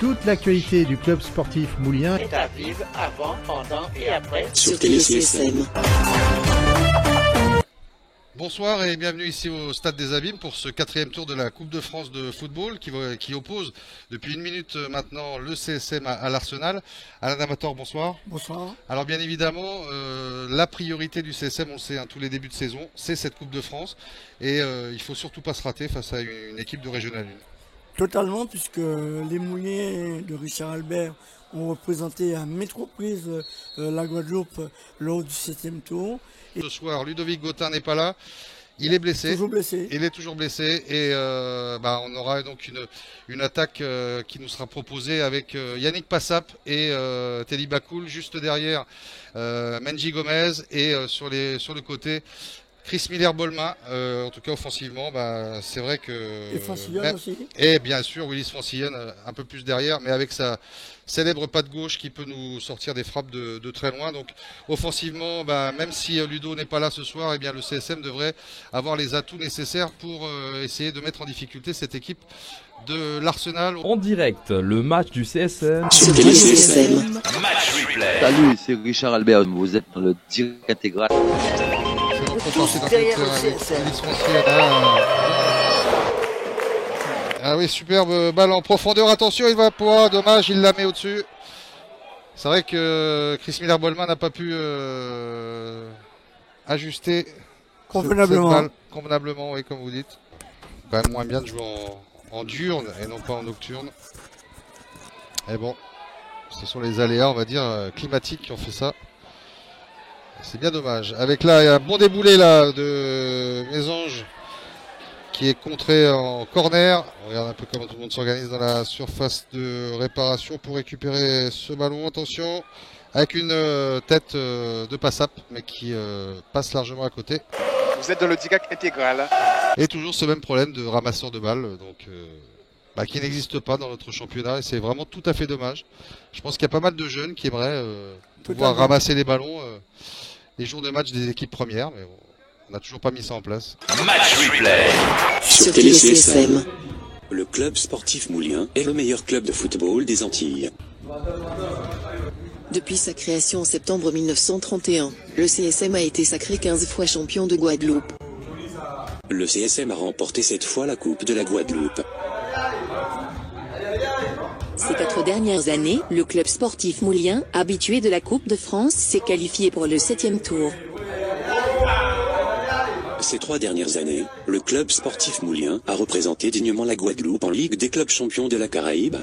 Toute l'actualité du club sportif moulien est à vivre avant, pendant et après sur TéléCSM. Bonsoir et bienvenue ici au Stade des Abîmes pour ce 4e tour de la Coupe de France de football qui oppose depuis une minute maintenant le CSM à l'Arsenal. Alain Amator, bonsoir. Bonsoir. Alors bien évidemment, la priorité du CSM, on le sait, tous les débuts de saison, c'est cette Coupe de France et il faut surtout pas se rater face à une équipe de Régional 1. Totalement, puisque les Moulins de Richard Albert ont représenté à maintes reprises la Guadeloupe lors du 7e tour. Ce soir, Ludovic Gautin n'est pas là. Il est blessé. Toujours blessé. Il est toujours blessé et on aura donc une attaque qui nous sera proposée avec Yannick Passap et Teddy Bakoul juste derrière Menji Gomez et sur le côté Chris Miller-Bolma, en tout cas offensivement, c'est vrai que... Et Francillon aussi. Et bien sûr, Willis Francillon un peu plus derrière, mais avec sa célèbre patte gauche qui peut nous sortir des frappes de très loin. Donc offensivement, même si Ludo n'est pas là ce soir, eh bien, le CSM devrait avoir les atouts nécessaires pour essayer de mettre en difficulté cette équipe de l'Arsenal. En direct, le match du CSM. Sur TéléCSM. Match replay. Salut, c'est Richard Albert, vous êtes dans le direct intégral. Ah oui, superbe balle en profondeur, attention, il va pouvoir, dommage, il la met au-dessus. C'est vrai que Chris Miller-Bolman n'a pas pu ajuster convenablement. Cette balle, convenablement, oui, comme vous dites. Quand même moins bien de jouer en diurne et non pas en nocturne. Et bon, ce sont les aléas, on va dire, climatiques qui ont fait ça. C'est bien dommage. Avec là, un bon déboulé là de Mésange qui est contré en corner. On regarde un peu comment tout le monde s'organise dans la surface de réparation pour récupérer ce ballon. Attention, avec une tête de Passap, mais qui passe largement à côté. Vous êtes dans le direct intégral. Et toujours ce même problème de ramasseur de balles, donc qui n'existe pas dans notre championnat. Et c'est vraiment tout à fait dommage. Je pense qu'il y a pas mal de jeunes qui aimeraient pouvoir ramasser les ballons les jours de match des équipes premières, mais on n'a toujours pas mis ça en place. Match replay. Sur TéléCSM. Le club sportif moulien est le meilleur club de football des Antilles. Depuis sa création en septembre 1931, le CSM a été sacré 15 fois champion de Guadeloupe. Le CSM a remporté 7 fois la Coupe de la Guadeloupe. Ces 4 dernières années, le club sportif moulien, habitué de la Coupe de France, s'est qualifié pour le 7e tour. Ces 3 dernières années, le club sportif moulien a représenté dignement la Guadeloupe en Ligue des clubs champions de la Caraïbe.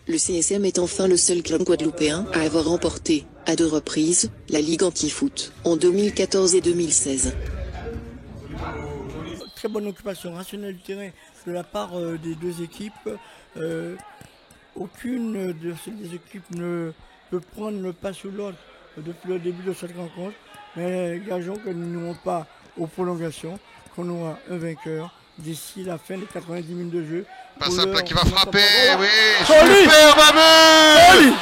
Le CSM est enfin le seul club guadeloupéen à avoir remporté, à 2 reprises, la Ligue anti-foot, en 2014 et 2016. Très bonne occupation rationnelle du terrain de la part des deux équipes. Aucune de ces deux équipes ne peut prendre le pas sur l'autre depuis le début de cette rencontre. Mais gageons que nous n'irons pas aux prolongations, qu'on aura un vainqueur d'ici la fin des 90 minutes de jeu. Passap qui va frapper, oui, Solide. super Babel.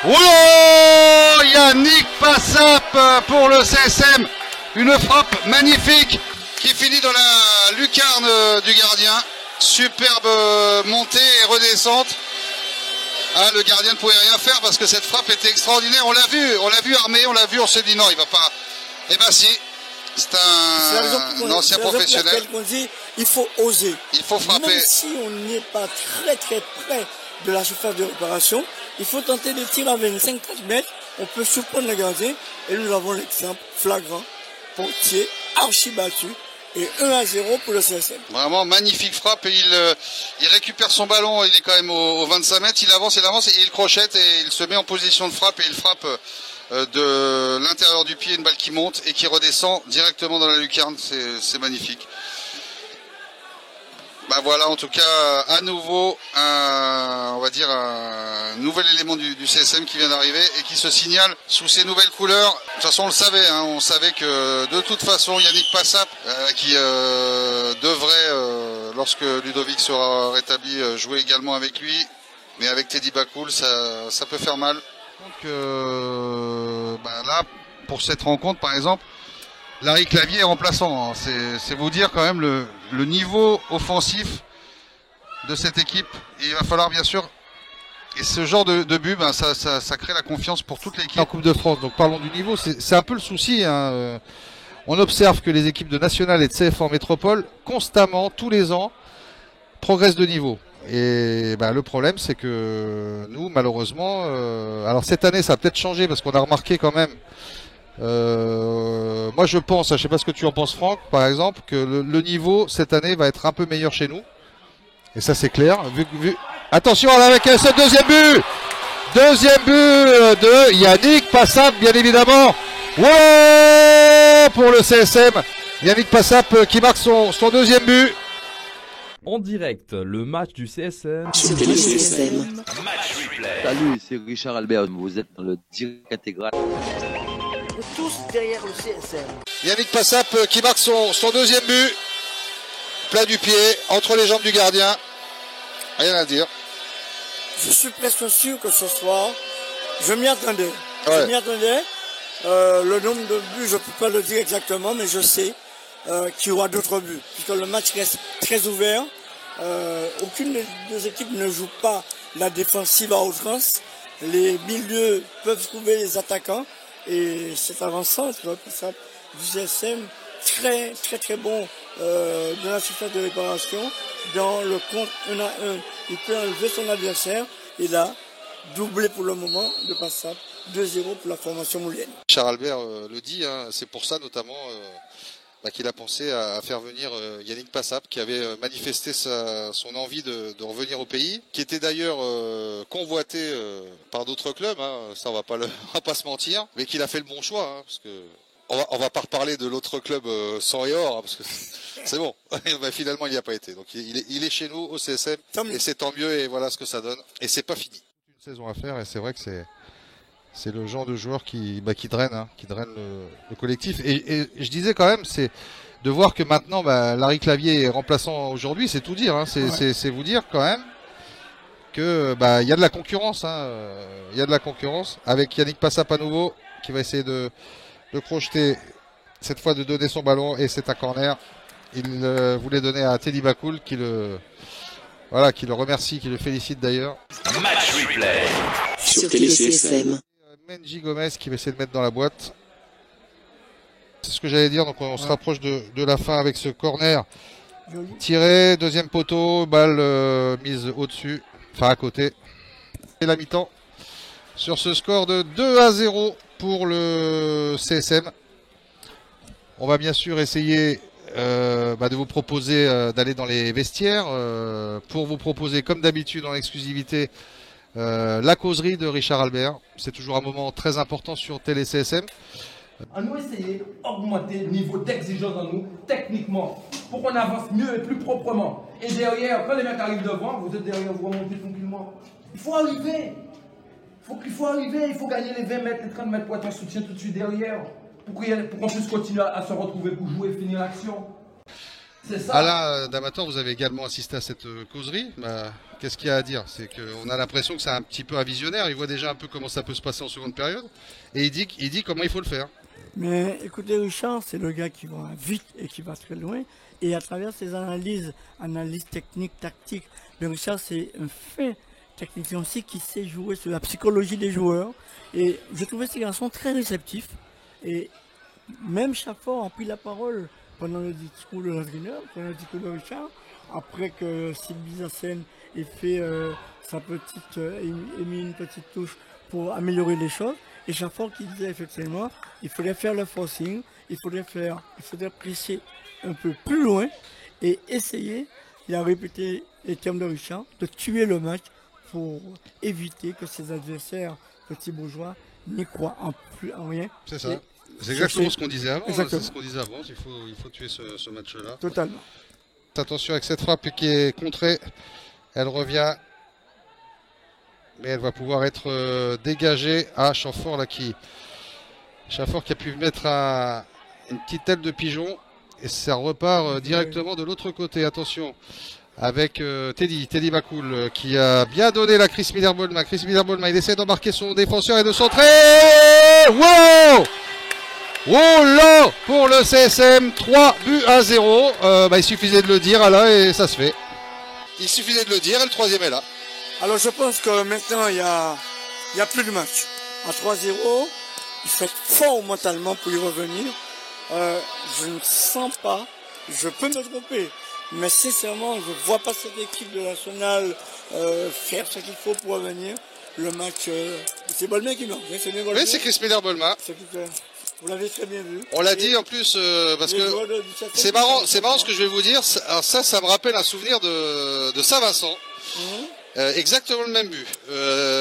Oh, Yannick Passap pour le CSM, une frappe magnifique qui finit dans la lucarne du gardien. Superbe montée et redescente. Le gardien ne pouvait rien faire parce que cette frappe était extraordinaire. On l'a vu armé, on s'est dit non, il va pas. Eh ben si, c'est un ancien professionnel. On dit, il faut oser. Il faut frapper. Même si on n'est pas très très près de la surface de réparation, il faut tenter de tirer à 25-30 mètres. On peut surprendre le gardien et nous avons l'exemple flagrant. Portier archi battu. Et 1-0 pour le CSM. Vraiment magnifique frappe et il récupère son ballon, il est quand même aux 25 mètres, il avance et il crochette et il se met en position de frappe et il frappe de l'intérieur du pied une balle qui monte et qui redescend directement dans la lucarne, c'est magnifique. Voilà, en tout cas, à nouveau, on va dire un nouvel élément du CSM qui vient d'arriver et qui se signale sous ces nouvelles couleurs. De toute façon, on savait que de toute façon, Yannick Passap, qui devrait, lorsque Ludovic sera rétabli, jouer également avec lui, mais avec Teddy Bakoul, ça peut faire mal. Donc, là, pour cette rencontre, par exemple, Larry Clavier est remplaçant. C'est vous dire quand même le niveau offensif de cette équipe. Et il va falloir bien sûr, et ce genre de but, ben, ça crée la confiance pour toute l'équipe en Coupe de France. Donc parlons du niveau, c'est un peu le souci. Hein. On observe que les équipes de National et de CF en métropole, constamment, tous les ans, progressent de niveau. Et ben, le problème, c'est que nous, malheureusement, alors cette année, ça a peut-être changé parce qu'on a remarqué quand même. Moi, je pense, je sais pas ce que tu en penses, Franck, par exemple, que le niveau cette année va être un peu meilleur chez nous. Et ça, c'est clair. Attention avec ce deuxième but. Deuxième but de Yannick Passap, bien évidemment. Ouais, pour le CSM. Yannick Passap qui marque son deuxième but. En direct, le match du CSM. Sur TéléCSM. Match replay. Salut, c'est Richard Albert. Vous êtes dans le direct intégral. Tous derrière le CSM. Yannick Passap qui marque son deuxième but. Plat du pied, entre les jambes du gardien. Rien à dire. Je suis presque sûr que ce soir, je m'y attendais. Ouais. Je m'y attendais. Le nombre de buts, je ne peux pas le dire exactement, mais je sais qu'il y aura d'autres buts. Puisque le match reste très ouvert. Aucune des deux équipes ne joue pas la défensive à outrance. Les milieux peuvent trouver les attaquants. Et cet avant-centre du CSM, très bon dans la surface de réparation, dans le compte 1 à 1. Il peut enlever son adversaire et là, doublé pour le moment de Passap, 2-0 pour la formation moulienne. Charles Albert le dit, hein, c'est pour ça notamment qu'il a pensé à faire venir Yannick Passap, qui avait manifesté son envie de revenir au pays, qui était d'ailleurs convoité par d'autres clubs, hein, ça on va pas se mentir, mais qu'il a fait le bon choix, hein, parce que on va pas reparler de l'autre club sang et or, hein, parce que c'est bon, finalement il n'y a pas été, donc il est chez nous au CSM, et c'est tant mieux, et voilà ce que ça donne, et c'est pas fini. Une saison à faire, et c'est vrai que c'est le genre de joueur qui draine le collectif. Et je disais quand même, c'est de voir que maintenant, Larry Clavier est remplaçant aujourd'hui, c'est tout dire. Hein, c'est vous dire quand même que il y a de la concurrence. Il y a de la concurrence avec Yannick Passap à nouveau qui va essayer de crocheter, cette fois de donner son ballon, et c'est un corner. Il voulait donner à Teddy Bakoul qui le remercie, qui le félicite d'ailleurs. Match replay. Sur TéléCSM. Menji Gomez qui va essayer de mettre dans la boîte. C'est ce que j'allais dire, donc on se rapproche de la fin avec ce corner. Tiré, deuxième poteau, balle mise au-dessus, enfin à côté. Et la mi-temps sur ce score de 2-0 pour le CSM. On va bien sûr essayer de vous proposer d'aller dans les vestiaires pour vous proposer comme d'habitude en exclusivité la causerie de Richard Albert. C'est toujours un moment très important sur TéléCSM. On nous essayer d'augmenter le niveau d'exigence dans nous, techniquement, pour qu'on avance mieux et plus proprement. Et derrière, quand les mecs arrivent devant, vous êtes derrière, vous remontez tranquillement. Il faut arriver. Il faut gagner les 20 mètres, les 30 mètres pour être en soutien tout de suite derrière. Pour qu'on puisse continuer à se retrouver pour jouer et finir l'action. C'est ça. Alain Damator, vous avez également assisté à cette causerie. Qu'est-ce qu'il y a à dire? C'est qu'on a l'impression que c'est un petit peu un visionnaire. Il voit déjà un peu comment ça peut se passer en seconde période. Et il dit comment il faut le faire. Mais écoutez, Richard, c'est le gars qui va vite et qui va très loin. Et à travers ses analyses techniques, tactiques, mais Richard, c'est un fait technicien aussi qui sait jouer sur la psychologie des joueurs. Et je trouvais ces garçons très réceptifs. Et même Chafford a pris la parole pendant le discours de l'entraîneur, pendant le discours de Richard, après que Sylvie Zassen ait fait mis une petite touche pour améliorer les choses. Et Chafford qui disait effectivement, il faudrait faire le forcing, il faudrait presser un peu plus loin et essayer, il a répété les termes de Richard, de tuer le match pour éviter que ses adversaires, petits bourgeois, n'y croient en rien. C'est ça. C'est exactement ce qu'on disait avant. C'est ce qu'on disait avant. Il faut tuer ce match-là. Totalement. Attention avec cette frappe qui est contrée. Elle revient. Mais elle va pouvoir être dégagée à Chamfort là Chamfort qui a pu mettre une petite tête de pigeon. Et ça repart directement de l'autre côté. Attention. Avec Teddy Bakoul qui a bien donné la Chris Miller-Bolma. Chris Miller-Bolma, il essaie d'embarquer son défenseur et de centrer. Wow! Oh là! Pour le CSM, 3-0. Il suffisait de le dire, Alain, et ça se fait. Il suffisait de le dire et le troisième est là. Alors je pense que maintenant il y a plus de match. À 3-0, il fait fort mentalement pour y revenir. Je ne sens pas, je peux me tromper, mais sincèrement, je ne vois pas cette équipe de nationale faire ce qu'il faut pour revenir. Le match, c'est Bolma qui marque, c'est bien Bolma. Oui, c'est Chris Miller-Bolma. Vous l'avez très bien vu. On l'a dit en plus parce que c'est marrant ce que je vais vous dire. Alors ça me rappelle un souvenir de Saint-Vincent. Exactement le même but,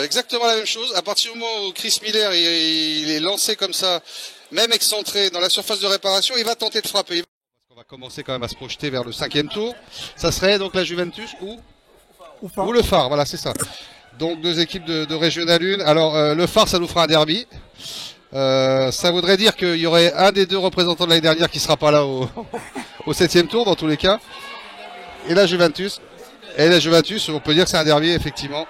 exactement la même chose. À partir du moment où Chris Miller il est lancé comme ça, même excentré dans la surface de réparation, il va tenter de frapper. On va commencer quand même à se projeter vers le 5e tour. Ça serait donc la Juventus ou le Phare, voilà c'est ça. Donc deux équipes de Régional 1. Alors le Phare ça nous fera un derby. Ça voudrait dire qu'il y aurait un des deux représentants de l'année dernière qui sera pas là au 7e tour dans tous les cas. Et la Juventus, on peut dire que c'est un derby effectivement.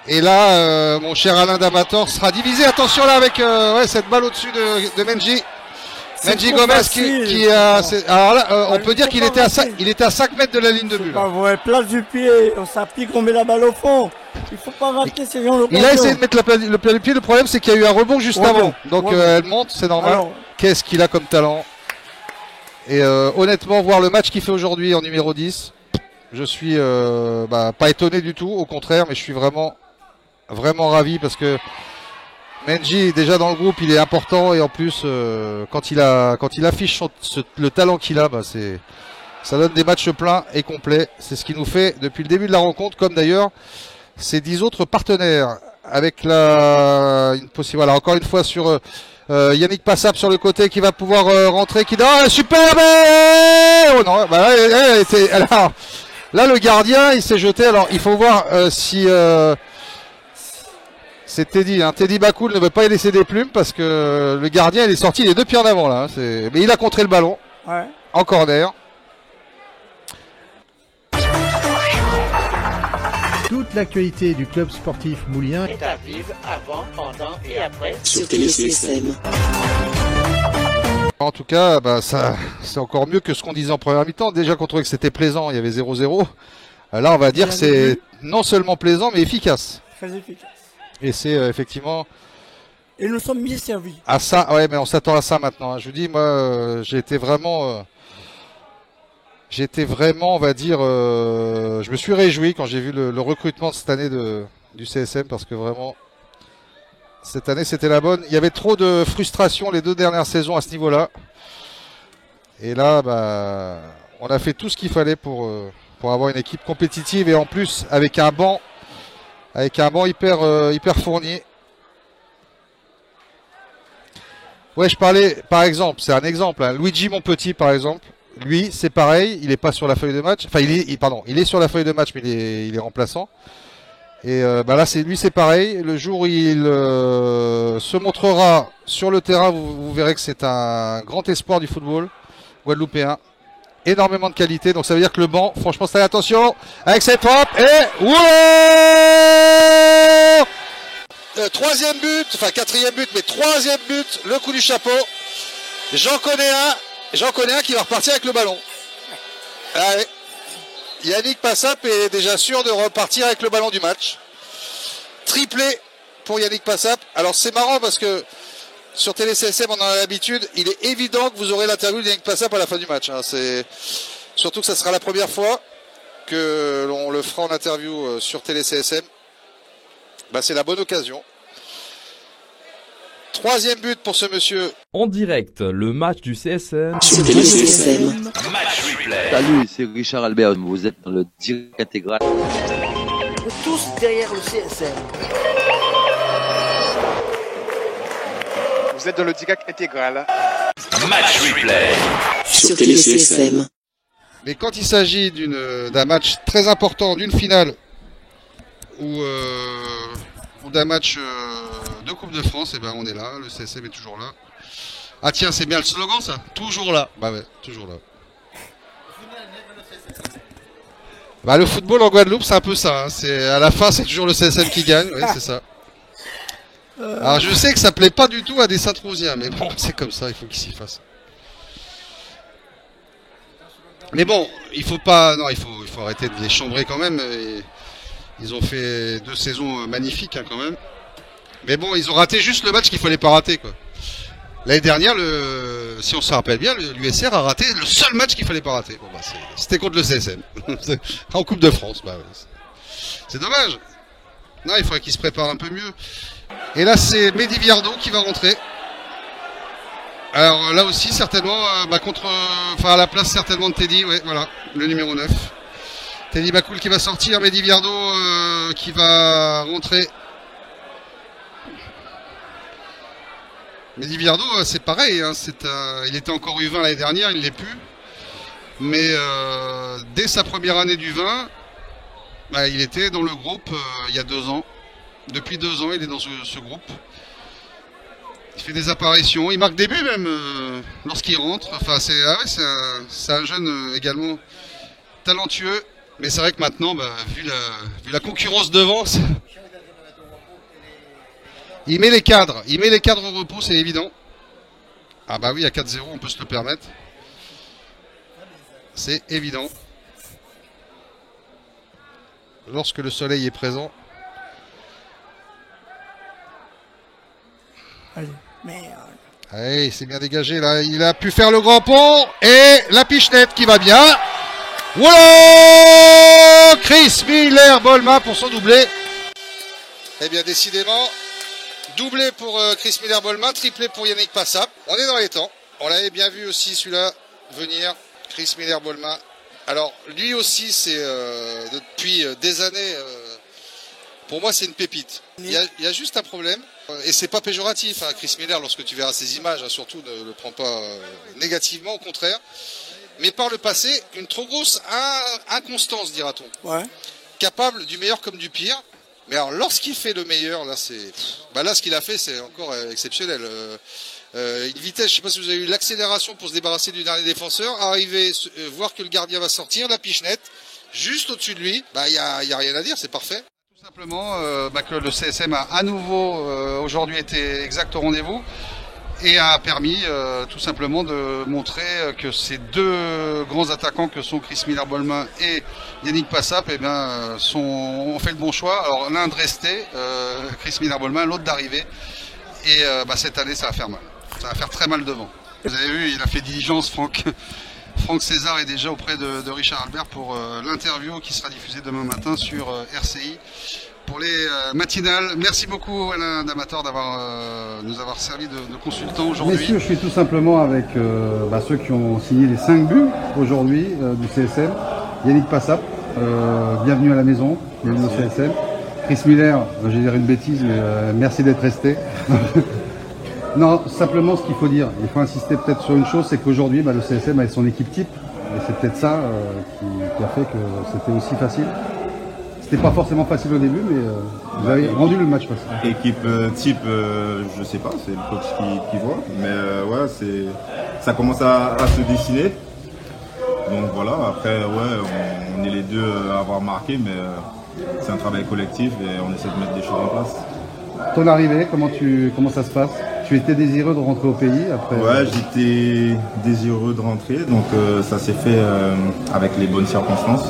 Et là, mon cher Alain Dabator sera divisé. Attention là avec cette balle au-dessus de Menji. Menji Gomez qui a. Alors là, on peut dire qu'il était à 5 mètres de la ligne de but. Pas vrai, place du pied, on s'applique, on met la balle au fond. Il faut pas rater ces gens d'occasion. Il a essayé de mettre le pied du pied. Le problème, c'est qu'il y a eu un rebond juste avant. Donc elle monte, c'est normal. Qu'est-ce qu'il a comme talent. Et honnêtement, voir le match qu'il fait aujourd'hui en numéro 10, je suis pas étonné du tout. Au contraire, mais je suis vraiment ravi parce que Menji déjà dans le groupe, il est important et en plus quand il affiche le talent qu'il a, ça donne des matchs pleins et complets. C'est ce qu'il nous fait depuis le début de la rencontre, comme d'ailleurs ses 10 autres partenaires. Avec une possible. Voilà, encore une fois sur Yannick Passap sur le côté qui va pouvoir rentrer, qui superbe. Oh non, alors là le gardien il s'est jeté. Alors il faut voir si c'est Teddy. Teddy Bakoul ne veut pas y laisser des plumes parce que le gardien il est sorti les deux pieds en avant là. Mais il a contré le ballon en corner. Toute l'actualité du club sportif moulien est à vivre avant, pendant et après sur TéléCSM. En tout cas, ça, c'est encore mieux que ce qu'on disait en première mi-temps. Déjà qu'on trouvait que c'était plaisant, il y avait 0-0. Là, on va dire que c'est non seulement plaisant, mais efficace. Très efficace. Et c'est effectivement... Et nous sommes bien servis. À ça, ouais, mais on s'attend à ça maintenant. Je vous dis, moi, j'ai été vraiment, on va dire, je me suis réjoui quand j'ai vu le recrutement de cette année du CSM parce que vraiment, cette année c'était la bonne. Il y avait trop de frustration les 2 dernières saisons à ce niveau-là. Et là, on a fait tout ce qu'il fallait pour avoir une équipe compétitive et en plus avec un banc hyper fourni. Ouais, je parlais, par exemple, c'est un exemple, Luigi Monpetit par exemple. Lui, c'est pareil, il est pas sur la feuille de match. Enfin, il est sur la feuille de match, mais il est remplaçant. Et là, c'est pareil. Le jour où il se montrera sur le terrain, vous verrez que c'est un grand espoir du football guadeloupéen. Énormément de qualité. Donc ça veut dire que le banc, franchement, c'est attention avec cette frappe et troisième but, enfin 4e but, mais 3e but, le coup du chapeau. J'en connais un qui va repartir avec le ballon. Allez. Yannick Passap est déjà sûr de repartir avec le ballon du match. Triplé pour Yannick Passap. Alors c'est marrant parce que sur TéléCSM on en a l'habitude. Il est évident que vous aurez l'interview de Yannick Passap à la fin du match. C'est surtout que ça sera la première fois que l'on le fera en interview sur TéléCSM. C'est la bonne occasion. 3e but pour ce monsieur. En direct, le match du CSM. Sur TéléCSM. Match replay. Salut, c'est Richard Albert. Vous êtes dans le direct intégral. tous derrière le CSM. Vous êtes dans le direct intégral. Match replay. Sur TéléCSM. Mais quand il s'agit d'un match très important, d'une finale ou d'un match de Coupe de France, et on est là, le CSM est toujours là. Ah tiens, c'est bien le slogan ça, toujours là. Bah ouais, toujours là. Le football en Guadeloupe, c'est un peu ça. C'est à la fin, c'est toujours le CSM qui gagne. Ouais, c'est ça. Alors je sais que ça plaît pas du tout à des Saint-Rosiens, mais bon, c'est comme ça, il faut qu'ils s'y fassent. Mais bon, il faut pas, non, il faut arrêter de les chambrer quand même. Et ils ont fait 2 saisons magnifiques hein, quand même. Mais bon, ils ont raté juste le match qu'il fallait pas rater quoi. L'année dernière, si on se rappelle bien, l'USR a raté le seul match qu'il fallait pas rater. Bon, bah, c'était contre le CSM en Coupe de France. Bah, ouais, c'est dommage. Non, il faudrait qu'il se prépare un peu mieux. Et là, c'est Mehdi Viardot qui va rentrer. Alors là aussi, certainement, à la place certainement de Teddy, ouais, voilà, le numéro 9. Teddy Bakoul qui va sortir, Mehdi Viardot qui va rentrer. Mehdi Viardot, c'est pareil, hein, il était encore U20 l'année dernière, il ne l'est plus. Mais dès sa première année d'U20, bah, il était dans le groupe il y a 2 ans. Depuis 2 ans, il est dans ce groupe. Il fait des apparitions, il marque des buts même lorsqu'il rentre. Enfin, c'est un jeune également talentueux. Mais c'est vrai que maintenant, bah, vu la concurrence devant, il met les cadres au repos, c'est évident. Ah bah oui, à 4-0, on peut se le permettre. C'est évident. Lorsque le soleil est présent. Allez, merde. Allez, c'est bien dégagé là. Il a pu faire le grand pont. Et la pichenette qui va bien. Voilà, Chris Miller-Bolma pour son doublé. Eh bien, décidément, doublé pour Chris Miller-Bolma, triplé pour Yannick Passap. On est dans les temps. On l'avait bien vu aussi celui-là venir. Chris Miller-Bolma. Alors, lui aussi, c'est depuis des années. Pour moi, c'est une pépite. Il y a juste un problème. Et c'est pas péjoratif, hein, Chris Miller, lorsque tu verras ces images, hein, surtout ne le prends pas négativement, au contraire. Mais par le passé, une trop grosse inconstance, dira-t-on. Ouais. Capable du meilleur comme du pire. Mais alors, lorsqu'il fait le meilleur, là, là, ce qu'il a fait, c'est encore exceptionnel. Une vitesse, je sais pas si vous avez eu l'accélération pour se débarrasser du dernier défenseur, arriver, voir que le gardien va sortir, la pichenette, juste au-dessus de lui, bah, y a rien à dire, c'est parfait. Tout simplement, que le CSM a à nouveau, aujourd'hui, été exact au rendez-vous. Et a permis tout simplement de montrer que ces 2 grands attaquants que sont Chris Miller-Bolma et Yannick Passap ont fait le bon choix. Alors l'un de rester, Chris Miller-Bolma, l'autre d'arriver. Et cette année ça va faire mal. Ça va faire très mal devant. Vous avez vu, il a fait diligence, Franck César est déjà auprès de Richard Albert pour l'interview qui sera diffusée demain matin sur RCI. Pour les matinales, merci beaucoup Alain Damator nous avoir servi de consultant aujourd'hui. Messieurs, je suis tout simplement avec ceux qui ont signé les 5 buts aujourd'hui du CSM. Yannick Passap, bienvenue à la maison, bienvenue au CSM. Chris Miller, je vais dire une bêtise, mais merci d'être resté. Non, simplement ce qu'il faut dire, il faut insister peut-être sur une chose, c'est qu'aujourd'hui le CSM a son équipe type. Et c'est peut-être ça qui a fait que c'était aussi facile. C'était pas forcément facile au début, mais vous avez rendu le match facile. Équipe type, je sais pas, c'est le coach qui voit. Mais ouais, ça commence à se dessiner. Donc voilà, après, ouais, on est les 2 à avoir marqué, mais c'est un travail collectif et on essaie de mettre des choses en place. Ton arrivée, comment ça se passe? Tu étais désireux de rentrer au pays après? Ouais, j'étais désireux de rentrer, donc ça s'est fait avec les bonnes circonstances.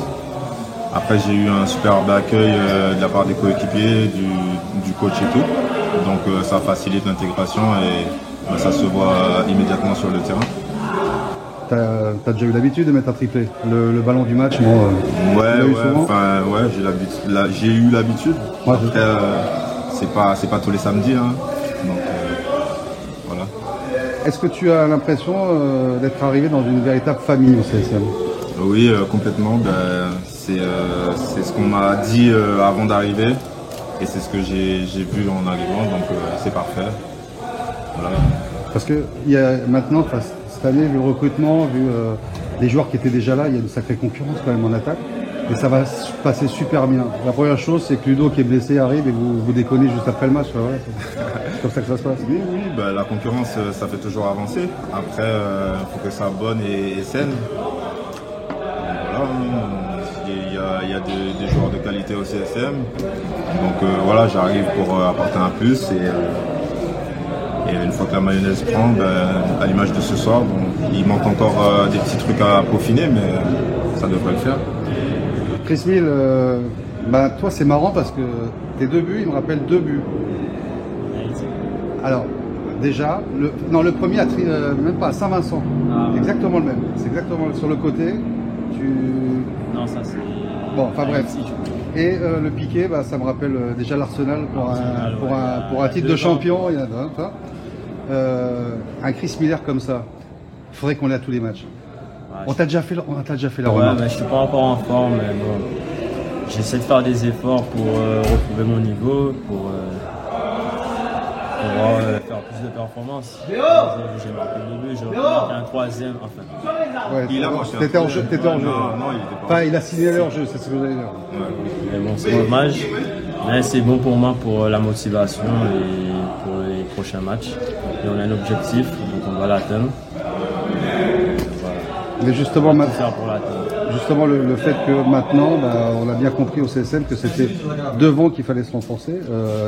Après, j'ai eu un superbe accueil de la part des coéquipiers, du coach et tout. Donc ça facilite l'intégration et ça se voit immédiatement sur le terrain. T'as déjà eu l'habitude de mettre un triplé? Le ballon du match, j'ai eu l'habitude. Ouais, après, c'est pas tous les samedis. Hein. Donc voilà. Est-ce que tu as l'impression d'être arrivé dans une véritable famille au CSM? Oui, complètement. C'est ce qu'on m'a dit avant d'arriver et c'est ce que j'ai vu en arrivant, donc c'est parfait. Voilà. Parce que il y a maintenant, cette année, vu le recrutement, vu les joueurs qui étaient déjà là, il y a une sacrée concurrence quand même en attaque et ça va se passer super bien. La première chose, c'est que Ludo qui est blessé arrive et vous déconnez juste après le match. Voilà, c'est comme ça que ça se passe. Oui, la concurrence, ça fait toujours avancer. Après, il faut que ça soit bonne et saine. Voilà. Il y a des joueurs de qualité au CSM. Donc voilà, j'arrive pour apporter un plus Et une fois que la mayonnaise prend, à l'image de ce soir, il manque encore des petits trucs à peaufiner, mais ça devrait le faire. Chris Mill, toi c'est marrant parce que tes 2 buts, ils me rappellent 2 buts. Alors, déjà, le premier, même pas à Saint-Vincent. Exactement le même. C'est exactement sur le côté. Non, ça c'est... Bon, enfin bref. Et le piqué, ça me rappelle déjà l'Arsenal pour un titre de champion. Il y a un Chris Miller comme ça. Il faudrait qu'on l'ait à tous les matchs. On t'a déjà fait la remarque. Ouais, mais je suis pas encore en forme. Mais bon, j'essaie de faire des efforts pour retrouver mon niveau, pour faire plus de performances. J'ai marqué 2 buts, j'ai marqué un 3e. Enfin. Ouais, t'étais en jeu. Non, il était pas. Enfin, il a signalé en jeu, c'est ce que vous allez dire. Ouais. Mais bon, c'est dommage. Mais c'est bon pour moi pour la motivation et pour les prochains matchs. Et on a un objectif, donc on va l'atteindre. Mais justement, le fait que maintenant, on a bien compris au CSM que c'était devant qu'il fallait se renforcer.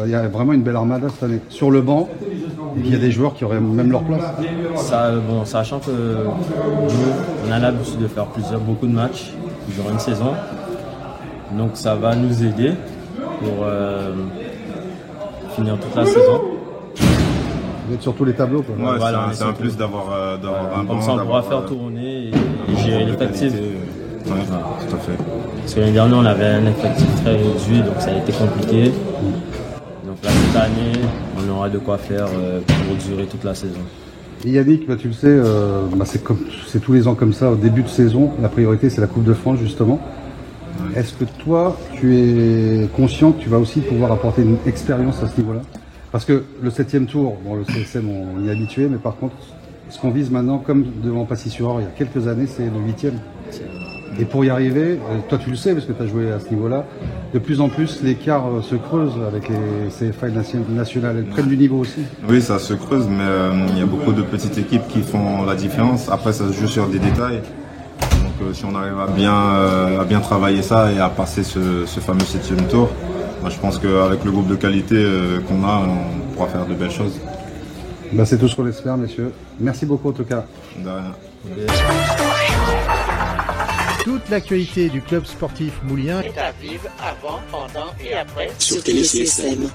Il y a vraiment une belle armada cette année. Sur le banc, il y a des joueurs qui auraient même leur place. Sachant que nous, on a l'habitude de faire beaucoup de matchs durant une saison. Donc ça va nous aider pour finir toute la saison. Vous êtes sur tous les tableaux, quoi. Ouais, voilà, c'est un plus d'avoir un banc. Comme ça, on pourra faire tourner et gérer l'effectif. Ouais, tout à fait. Parce que l'année dernière, on avait un effectif très réduit, donc ça a été compliqué. Donc là, cette année, on aura de quoi faire pour durer toute la saison. Et Yannick, tu le sais, c'est tous les ans comme ça, au début de saison, la priorité c'est la Coupe de France justement. Ouais. Est-ce que toi, tu es conscient que tu vas aussi pouvoir apporter une expérience à ce niveau-là? Parce que le 7e tour, le CSM on y est habitué, mais par contre, ce qu'on vise maintenant, comme devant Passy-sur-Orge il y a quelques années, c'est le 8e. Et pour y arriver, toi tu le sais parce que tu as joué à ce niveau-là, de plus en plus l'écart se creuse avec les CFA nationales, elles prennent du niveau aussi. Oui, ça se creuse, mais il y a beaucoup de petites équipes qui font la différence. Après, ça se joue sur des détails. Donc si on arrive à bien travailler ça et à passer ce fameux 7e tour, je pense qu'avec le groupe de qualité qu'on a, on pourra faire de belles choses. C'est tout ce qu'on espère, messieurs. Merci beaucoup en tout cas. De rien. Toute l'actualité du club sportif moulien est à vivre avant, pendant et après sur Télé CSM.